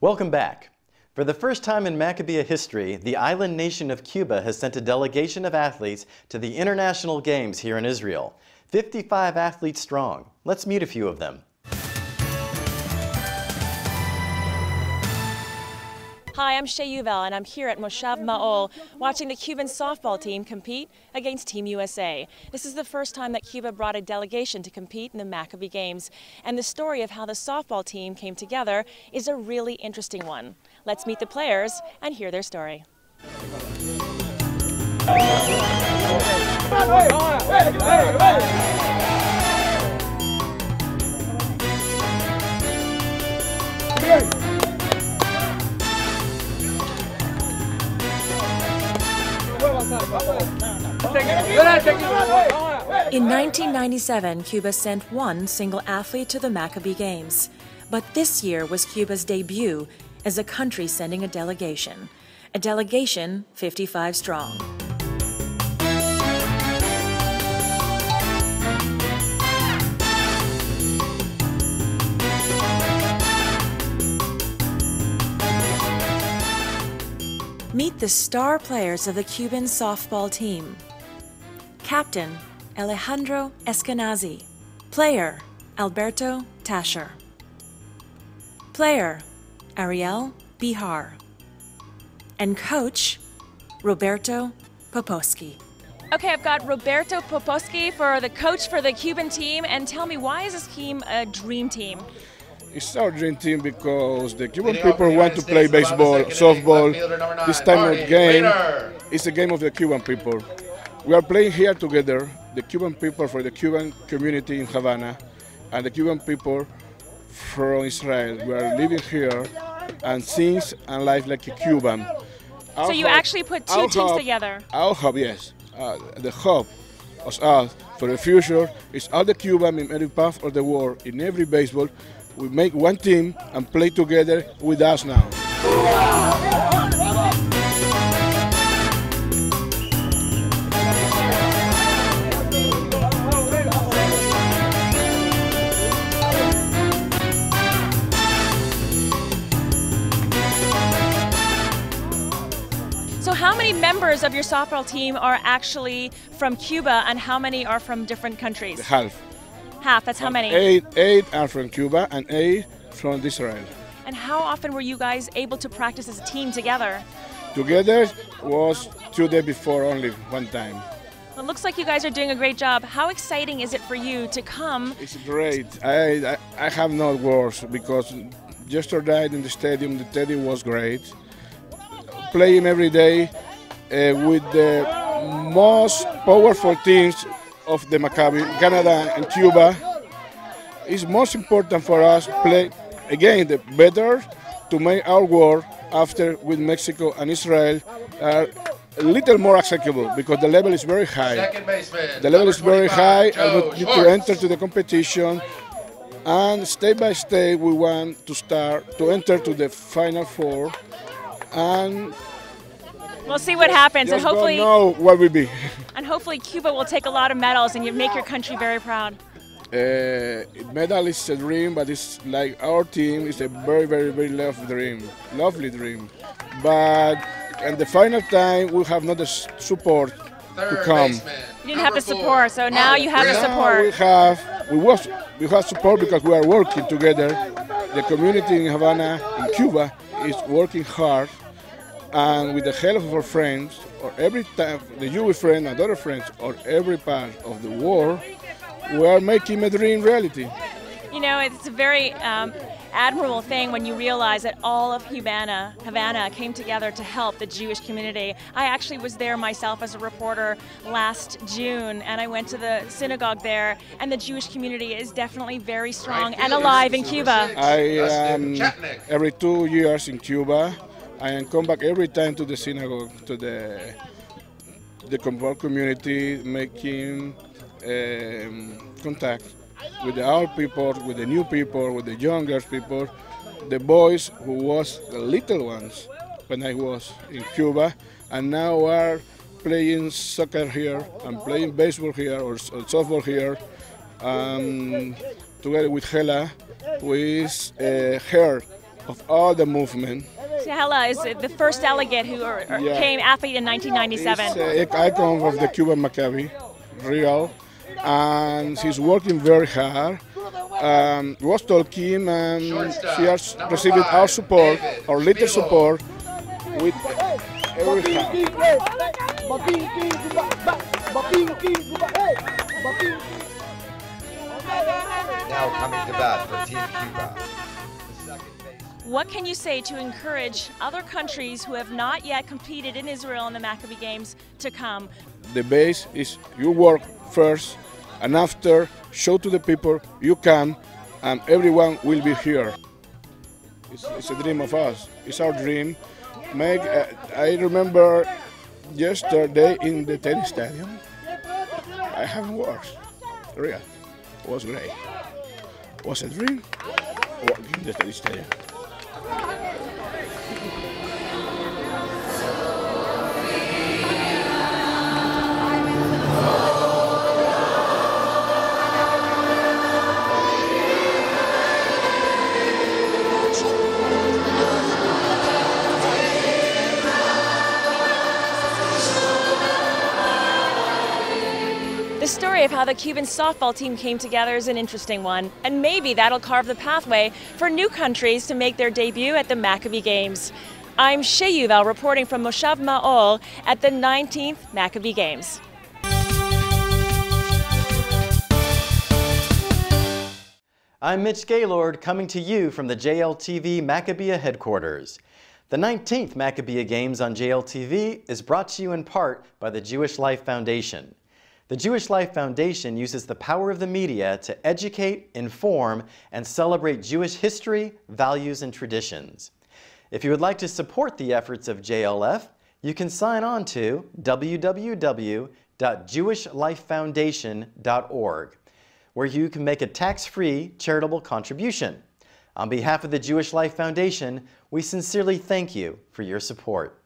Welcome back. For the first time in Maccabiah history, the island nation of Cuba has sent a delegation of athletes to the International Games here in Israel. 55 athletes strong. Let's meet a few of them. Hi, I'm Shay Yuval, and I'm here at Moshav Ma'ol watching the Cuban softball team compete against Team USA. This is the first time that Cuba brought a delegation to compete in the Maccabiah Games, and the story of how the softball team came together is a really interesting one. Let's meet the players and hear their story. In 1997, Cuba sent one single athlete to the Maccabiah Games. But this year was Cuba's debut as a country sending a delegation 55 strong. Meet the star players of the Cuban softball team. Captain, Alejandro Eskenazi. Player, Alberto Tasher. Player, Ariel Bihar. And coach, Roberto Popowski. Okay, I've got Roberto Popowski for the coach for the Cuban team, and tell me, why is this team a dream team? It's our dream team because the Cuban people want to play baseball, softball. This time of game is a game of the Cuban people. We are playing here together, the Cuban people for the Cuban community in Havana and the Cuban people from Israel. We are living here and sings and live like a Cuban. So you actually put two teams together? Our hope, yes. The hope of us for the future is all the Cuban in every part of the world, in every baseball. We make one team and play together with us now. So how many members of your softball team are actually from Cuba and how many are from different countries? Half. Half, that's how many? Eight are from Cuba and 8 from Israel. And how often were you guys able to practice as a team together? Together was 2 days before, only one time. Well, it looks like you guys are doing a great job. How exciting is it for you to come? It's great. I have no words because yesterday in the stadium was great. Playing every day with the most powerful teams of the Maccabiah, Canada and Cuba. It's most important for us to play again the better to make our war after with Mexico and Israel are a little more acceptable because the level is very high. The level is very high and we need to enter to the competition, and step by step we want to enter to the Final Four, and we'll see what happens, and hopefully know what will be. And hopefully Cuba will take a lot of medals and you make your country very proud. Medal is a dream, but it's like our team is a very, very, very lovely dream. But at the final time, we have not the support to come. You didn't have the support, so now you have the support. We have support because we are working together. The community in Havana, in Cuba, is working hard. And with the help of our friends, or every time the Jewish friend and other friends, or every part of the world, we are making a dream reality. You know, it's a very admirable thing when you realize that all of Havana came together to help the Jewish community. I actually was there myself as a reporter last June, and I went to the synagogue there, and the Jewish community is definitely very strong and alive in Cuba. I am every 2 years in Cuba. I come back every time to the synagogue, to the community, making contact with the old people, with the new people, with the younger people, the boys who was the little ones when I was in Cuba, and now are playing soccer here and playing baseball here or softball here, together with Hela, who is her of all the movement. Hella is the first delegate who came athlete in 1997. He's an icon of the Cuban Maccabiah, real, and he's working very hard. Was talking and she has received our support, our little support, with every hand. Now coming to bat for Team Cuba. What can you say to encourage other countries who have not yet competed in Israel in the Maccabiah Games to come? The base is you work first, and after show to the people you can, and everyone will be here. It's a dream of us. It's our dream. I remember yesterday in the tennis stadium. I haven't worked. Real. It was great. It was a dream. Working in the tennis stadium. The story of how the Cuban softball team came together is an interesting one, and maybe that'll carve the pathway for new countries to make their debut at the Maccabiah Games. I'm Shay Yuval reporting from Moshav Ma'ol at the 19th Maccabiah Games. I'm Mitch Gaylord coming to you from the JLTV Maccabiah headquarters. The 19th Maccabiah Games on JLTV is brought to you in part by the Jewish Life Foundation. The Jewish Life Foundation uses the power of the media to educate, inform, and celebrate Jewish history, values, and traditions. If you would like to support the efforts of JLF, you can sign on to www.jewishlifefoundation.org, where you can make a tax-free charitable contribution. On behalf of the Jewish Life Foundation, we sincerely thank you for your support.